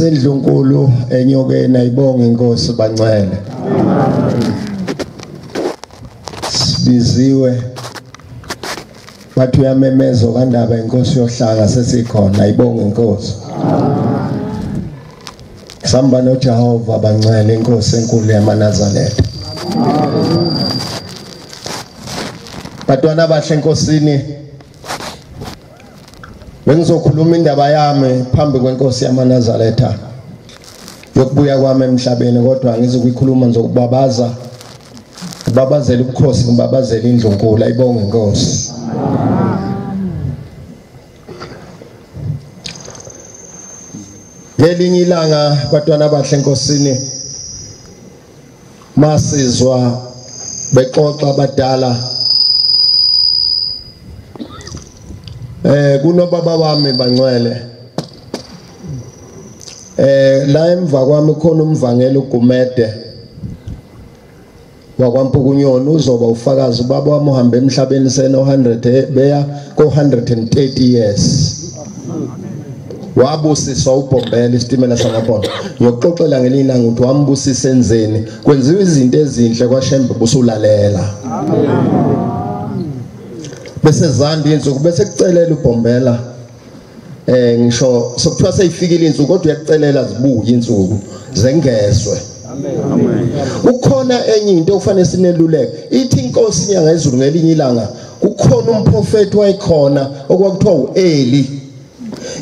Sendlunkulu enyokeni ayibonge inkosi bancele. Sibiziwe bathi uyamemezo kandaba inkosi yohlanga sesikhona ayibonge inkosi. Samba noJehova bancele inkosi enkulu yamaNazaretha. Batwana bahle enkosini bengizokhuluma indaba yami phambi kwenkosi yamaNazaretha yokubuya kwami emhlabeni kodwa ngizokuyikhuluma ngizokubabaza babazela ubukhosi ngibabazela indlunkulu ayibonge inkosi. Ngelinye ilanga batwana bahle enkosini masizwa bexoxa abadala kunobaba wami bancwele la emva kwami khona umvangeli uGumede wakwaMpukunyoni uzoba ufakazi ubaba wami uhambe emhlabeni seno 100 beya ko 130 years wabusiswa uBhombela isitimela sangaphondo ngiyokuxoxela ngelinye ilanga ukuthi wambusisa enzeni kwenziwa izinto ezinhle kwaShembe busulalela bese zandi insuku bese kucelela uBhombela ngisho sokuthiwa seyifikile insuku kodwa uyakucelela zibuye insuku zengezwe. Kukhona enye into ofanele sineluleke ithi inkosi inyanga ezulu ngelinye ilanga kukhona umprofeti wayikhona okwakuthiwa uEli.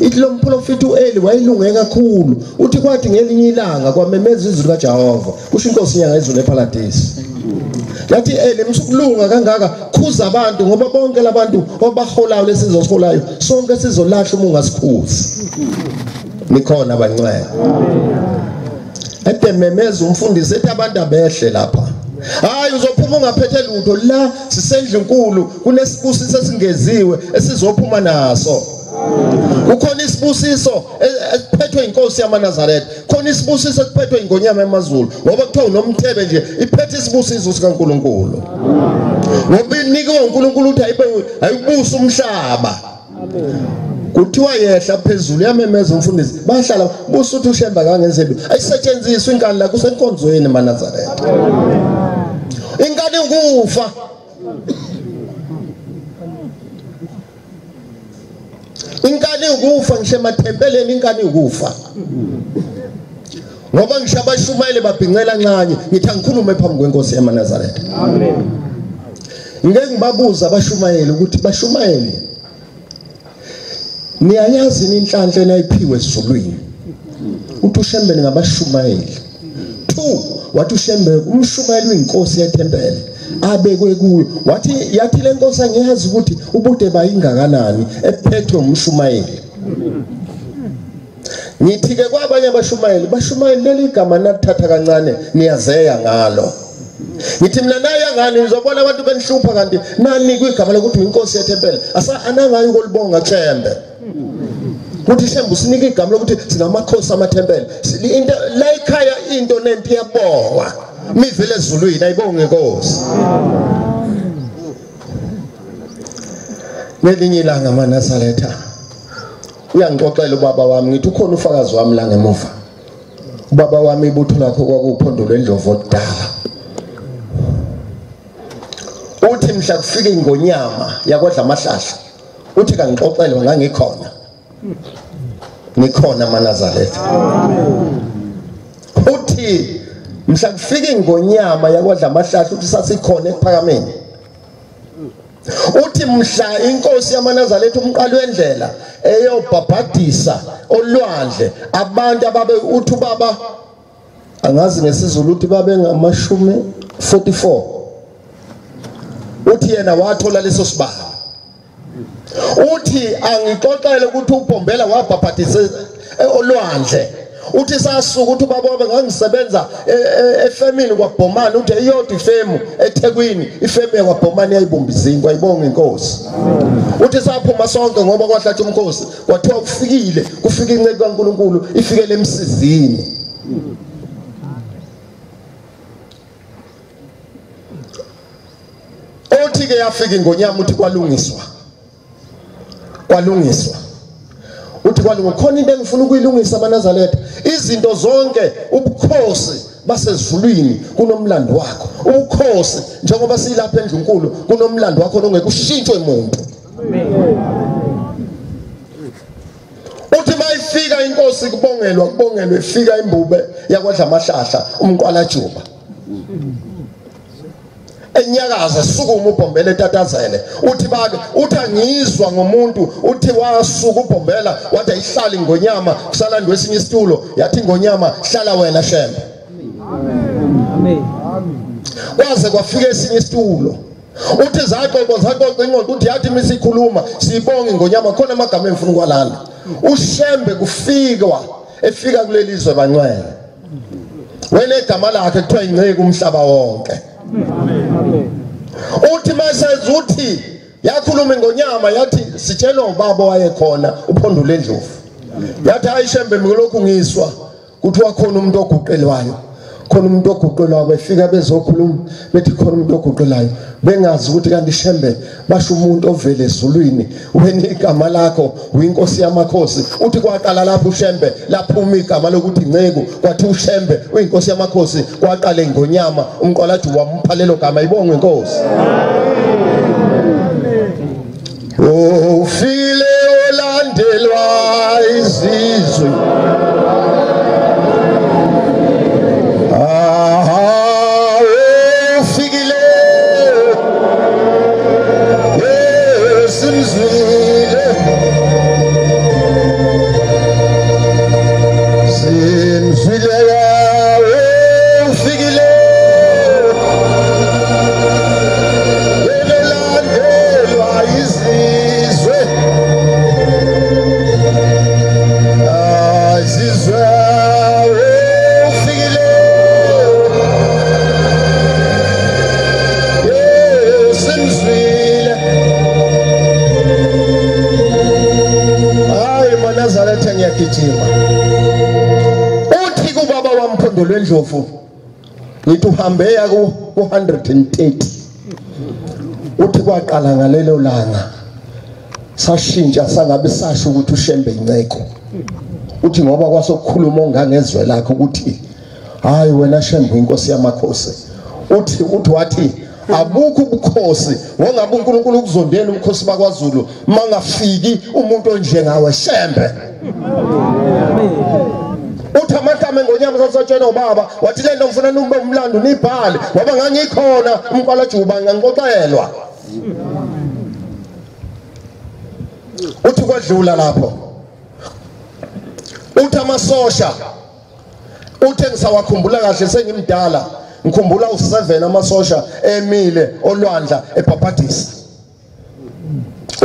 Ithi lo mprofeti uEli wayilunge kakhulu uthi kwathi ngelinye ilanga kwamemeza izwi kaJehova kusho inkosi inyanga ezulu eParadise. Yathi lemsukulunga kangaka khuza abantu ngoba bonke labantu obaholayo lesizosiholayo sonke sizolahla uma ungasikhuzi. Nikhona bancane. Ede memeza umfundisi ethi abantu abehle lapha. Hayi uzophuma ungaphethe lutho la sisendlunkulu kunesibusiso esingeziwe esizophuma naso. Kukhona isibusiso esiphethwe inkosi yamaNazaretha, khona isibusiso esiphethwe ingonyama yamaZulu ngoba kuthiwa unomthebe nje iphethe isibusiso sikaNkuluNkulu. Ngoba inikwe uNkulunkulu uthi ayibusa umhlaba. Kuthiwa yehla phezulu yamemeza umfundisi bahlala busa uthi uShembe kangenzelu ayisetshenziswe inkani la kusenkonzweni eMaNazaretha. Inkani ukufa inkani ukufa ngisho emathempeleni inkani ukufa ngoba ngisho abashumayeli babhincela ncane ngithi angikhulume phambi kwenkosi yamaNazaretha. Amen. Ngeke ngibabuza abashumayeli ukuthi bashumayeli niyayazi inhlanhla enayiphiwe esizulwini uthi uShembe ngabashumayeli 2 wathi uShembe umshumayeli uyinkosi yethempele abekwe kuyo wathi yathi lenkosi angiyazi ukuthi ubude bayingakanani ephethwe umshumayeli. Ngithi ke kwabanye abashumayeli bashumayeli leli gama nathatha kancane niyazeya ngalo. Ngithi mina naye ngani ngizobona abantu benhlupha kanti nani kwigama lokuthi inkosi yethempele asa anangayo ukulibonga Shembe. Kuthi Shembe usinike igama lokuthi sinamakhosi amathempele into la ekhaya into nento iyabongwa mivele ezulwini ayibonge inkosi. Ngelinye ilanga amaNazaretha uyangixoxela ubaba wami ngithi ukhona ufakazi wami la ngemuva. Ubaba wami ibutho lakho kwakuphondo lweNdlovu odala. Uthi mhla kufika ingonyama yakwadla amahlahla uthi kangixoxele ngangikhona. Nikhona amaNazaretha. Uthi mhla kufika ingonyama yakwadla amahlahla uthi sasikhona ePhakameni. Uthi mhla inkosi yamaNazaretha umqalo wendlela eyobhabhadisa olwandle abantu ababe uthi baba angazi ngesizulu uthi babe ngamashumi 44. Uthi yena wathola leso sibalo. Uthi angixoxele ukuthi uBhombela wabhabhadisa olwandle. Uthi sasuka uthi baba bengangisebenza efemini kwaBhomani uthi iyodi ifemu eThekwini ifemu yakwaBhomani yayibumbizingwa ayibonga inkosi. Uthi saphuma sonke ngoba kwahlatsha umkhosi kwathiwa kufikile kufika inceke kaNkuluNkulu ifikele emsizini. Uthi ke yafika ingonyama uthi kwalungiswa uthi kwani ngokhona into engifuna ukuyilungisa amaNazaretha izinto zonke ubukhosi basezulwini kunomlando wakho ubukhosi njengoba silapha endlunkulu kunomlando wakho ongeke ushintshwe umuntu uthi mayifika inkosi kubongelwe ifika imbube yakwadla amahlahla umqwalajuba enyakaza sukuma ubhombele etatazele uthi bake uthi angizwa ngomuntu uthi wasuka ubhombela wathi ayihlali ngonyama kusalandwe esinye isitulo yathi ngonyama hlala wena shembe amen kwaze kwafika esinye isitulo uthi zaxoxa ingqondo uthi yathi misikhuluma sibonge ngonyama khona amagama emfuna ukwalanda ushembe kufikwa efika kuleli izwe bancwele wena igama lakhe kuthiwa inceke umhlaba wonke uthi masezuthi yakhuluma ngonyama yathi sitshela ubaba wayekhona uphondule endlovu yathi ayishembe ngilokhu ngiswa kuthiwa khona umuntu oguqelwayo khona umuntu oguqelwayo befika bezokhuluma bethi khona umuntu oguqelayo bengazi ukuthi kanti shembe basho umuntu ovele ezulwini wena igama lakho uyinkosi yamakhosi uthi kwaqala lapho ushembe laphuma igama lokuthi inceke kwathi ushembe uyinkosi yamakhosi kwaqala ngonyama umqwalathi wampha lelo gama ibonge inkosi ufile olandelwa izizwe uthi kubaba wamphondolo endlovu ngithi uhambe ya ku 130 uthi kwaqala ngalelo langa sashintsha sangabe sasho ukuthi ushembe inceko uthi ngoba kwasokukhuluma ongangezwe lakho ukuthi hayi wena shembe inkosi yamakhosi uthi wathi abukho ubukhosi wongabe uNkulunkulu ukuzondela umkhosi bakwaZulu mangafiki umuntu onjengawe shembe uthi amagama ngonyama sasatshena ubaba wathi le nto ngifuna nube umlando nibhale ngoba ngangikhona umqwalajuba ngangixoxelwa uthi kwadlula lapho uthi amasosha uthe ngisawakhumbula kahle sengimdala ngikhumbula u7 amasosha emile olwandla ePapatisa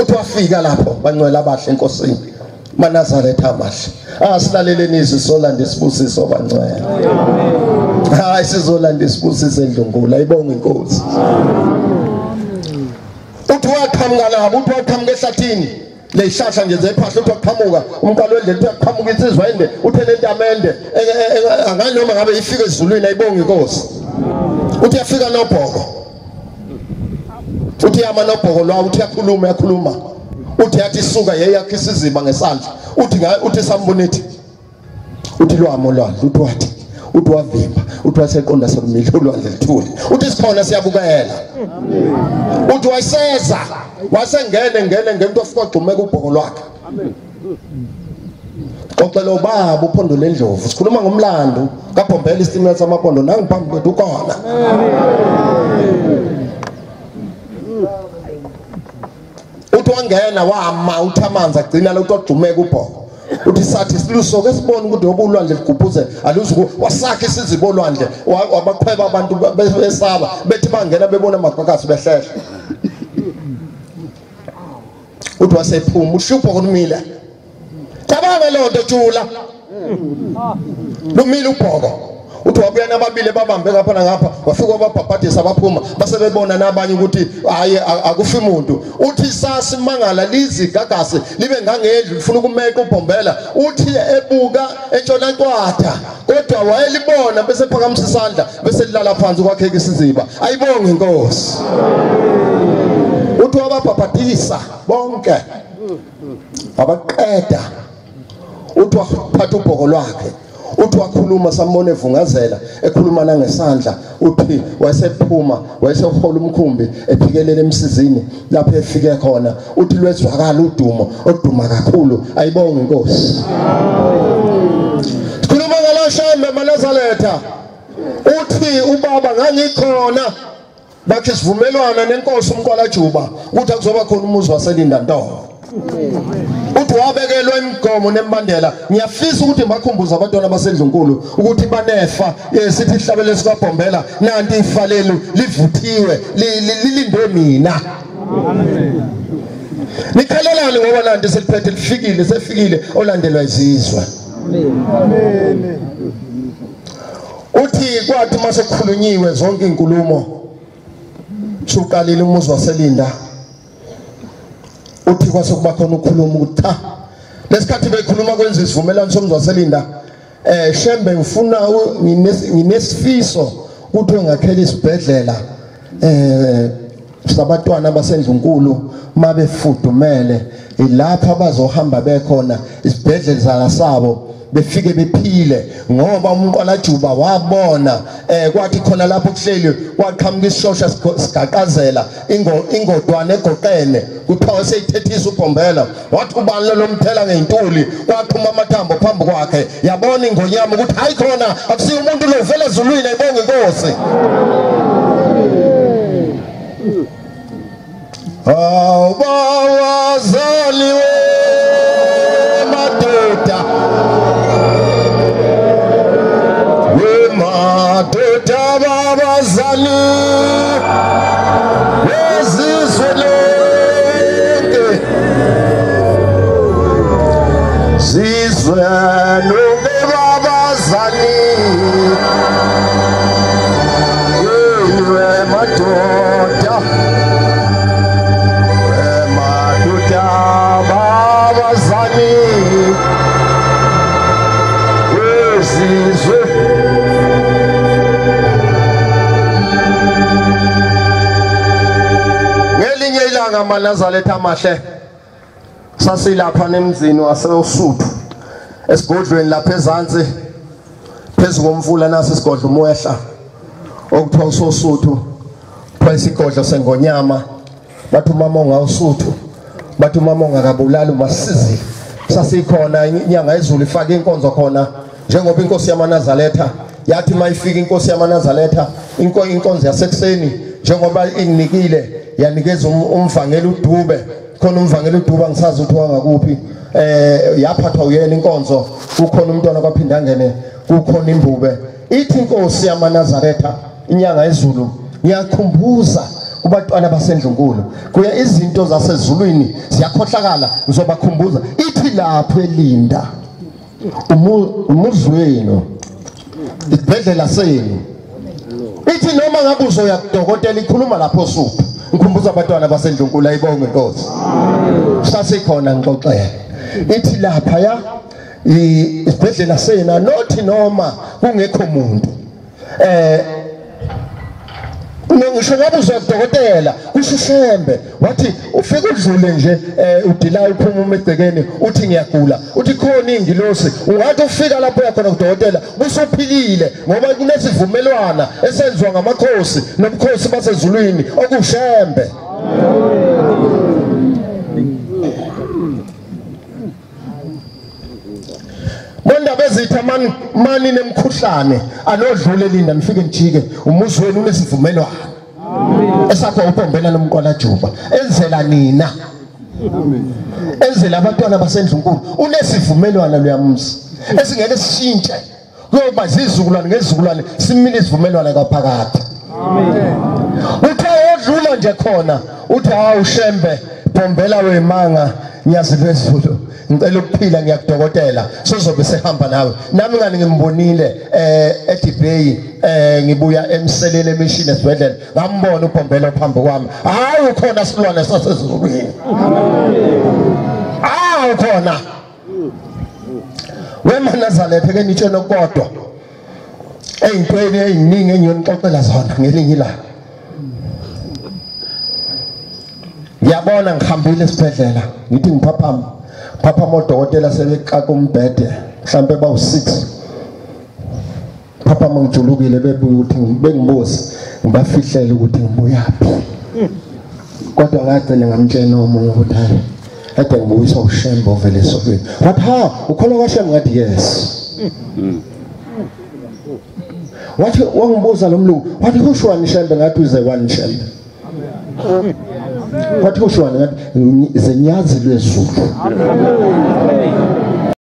uthi wafika lapho bancwela abahle enkosini maNazaretha amahle silaleleni izwi solanda isibusiso bancwela hayi sizolanda isibusiso endlungula ibonge inkosi uthi waqhamuka lapho uthi waqhamuka ehlathini leyihlahla nje zephahla uthi waqhamuka umqalo wendlela uthi waqhamuka insizwa ende uthe lentamende anganoma ngabe ifike ezulwini ayibonge inkosi uthi yafika noBhoko uthi yama noBhoko lwawo uthi yakhuluma uthi yathi suka yeyakhe isiziba ngesandla uthi sambonithi uthi lwamo lwandle uthi wavimba uthi waseqonda sekumile ulwandle lithule uthi sikhona siyabukela uthi wayiseza wasengene ngento ofika ugxumeka uBhoko lwakhe xoxela ubaba uphondolo endlovu sikhuluma ngomlando kaBhombela isitimela samaphondo nangiphambi kwethu ukhona uthi wangena wama uthi amanzi agcina lo kugxumeka uBhoko uthi sathi silusoke sibone ukuthi obulwandle ligubhuze aluzuku wasakhe isizibo olwandle wabaqhweba abantu besaba bethi bangena bebona amaqhakasi behlehla uthi wasephuma ushupho konimile cabanga lo nto jula lumile uBhoko uthi wabuya nababili babambe ngapha ngapha wafika ababhabhadisa abaphuma base bebona nabanye ukuthi hayi akufi umuntu uthi sasimangala lizigagasi libe ngangendlu lifuna ukumeka uBhombela uthi ebuka entshona ncwatha kodwa wayelibona bese phakamisa isandla bese lilala phansi kwakheka isiziba ayibonge inkosi uthi wababhabhadisa bonke abaqeda uthi waphatha ubhoko lwakhe uthi wakhuluma sambone evungazela ekhuluma nangesandla uthi wayesephuma wayesehola umkhumbi ephikelele emsizini lapho efike khona uthi lwezwakala udumo oduma kakhulu ayibonge inkosi sikhuluma ngaloShembe eNazaretha uthi ubaba ngangikhona bakhe sivumelwana nenkosi umqwalajuba ukuthi akuzoba khona umuzi waselinda Ntoro uthi wabekelwa imigomo nemibandela ngiyafisa ukuthi bakhumbuze abantwana baseNdlunkulu ukuthi banefa sithi ihlabele sikaBhombela nanti ifa lenu livuthiwe lilinde mina nikhalelani ngoba nanti seliphethe lifikile sefikile olandelwa izizwe amen uthi kwathi mase kukhulunyiwe zonke inkulumo suqalile umuzi waselinda uthi kwase kuba khona ukukhuluma ukuthi cha lesikhathi bekhuluma kwenza isivumelwano somuzi waselinda Shembe ngifuna nginesifiso ukuthi ungakhela isibhedlela sabantwana baseNdlunkulu mabefudumele ilapha abazohamba bekhona isibhedlela zalasabo befike bephile ngoba umqwalajuba wabona kwathi khona lapho kuhleli kwaqhamuka isishosha sigaqazela ingodwana egoqene kuthiwa seyithethisa uBhombela wathi ubani lo mthela ngeintuli kwaphuma amathambo phambi kwakhe yabona ingonyama ukuthi hayi khona akusiyo umuntu lo vele ezulwini ayibonge inkosi awubawazaliwe madoda madoda babazali wezizwe lonke zizwe lonke babazali yeywe madoda babazali wezizwe ngelinye ilanga aMaNazaretha amahle sasilapha nemzini waseSuthu esigodlweni lapha ezantsi phezulu komfula nasi isigodlo umwehla okuthiwa uSosuthu phayisigodlo sengonyama bathi umama ongawusuthu bathi umama ongakabulali uMasizile sasikhona inyanga ezulu ifaka inkonzo khona njengoba inkosi yaMaNazaretha yathi mayifika inkosi yaMaNazaretha inkonzo yasekuseni njengoba inikile yanikeza umvangeli uDube khona umvangeli uDube ngisazi ukuthi wangakuphi yaphathwa uyena inkonzo kukhona umntwana kwaphinda ngene kukhona imbube ithi inkosi yaMaNazaretha inyanga ezulu ngiyakhumbuza kubantwana baseNdlunkulu kuya izinto zasezulwini ziyakhohlakala ngizobakhumbuza ithi lapho elinda umuzwenu ibhedlela senu ithi noma ngabe uzoya kudokotela ikhuluma lapho Suphu ngikhumbuza abantwana baseNdlunkulu ayibonge inkosi sasikhona ngixoxela ithi lapha ya ibhedlela sena nothi noma kungekho umuntu ngisho ngabe uzodokotela kushushembe wathi ufike udlule nje udila uphuma egcekeni uthi ngiyagula uthi khona ingilosi ungathi ufika lapho yakhona kudokotela busuphilile ngoba kunesivumelwana esenziwa ngamakhosi nomkhosi basezulwini okushembe Mondaba ezitha mani nemkhuhlane anodlule linda nifike nijike umuzi wenu unesivumelwano esakho uBhombela nomqwalajuba enzela nina enzela abantwana baseNdlunkulu unesivumelwano luyamzi esingeke sishintshe kuyoba zizukulwane ngezizukulwane simile isivumelwano kaphakathi uthe odlula nje khona uthi hawu Shembe Bhombela wemanga nyazi lwezulu ngicela ukuphila ngiyakudokotela sozobe sehamba nawe nami ngani ngimbonile eDibay ngibuya emselele emishini esibhedlela ngambona uBhombela phambi kwami hayi ukhona silwane sasezulwini ukhona weMaNazaretha ke nitsho nokodwa eyintweni eziningi engiyonixoxela zona ngelinye ilanga ngiyabona ngihambile esibhedlela ngithi ngiphaphama papa modokotela sebekaka umbhede mhlambe bawu6 papa mangijulukile bebuya ukuthi bengibuze ngibafihlele ukuthi ngibuyaphi kodwa ngagcina ngamtshela omunye ukuthi hayi ade ngibuyisa uShembe vele esokweni wathi ha ukhona kwaShembe ngathi yes wathi wangibuza lo mlungu wathi kushwani Shembe ngathi uze wani Shembe wathi kushwani ngathi zenyazi lwezulu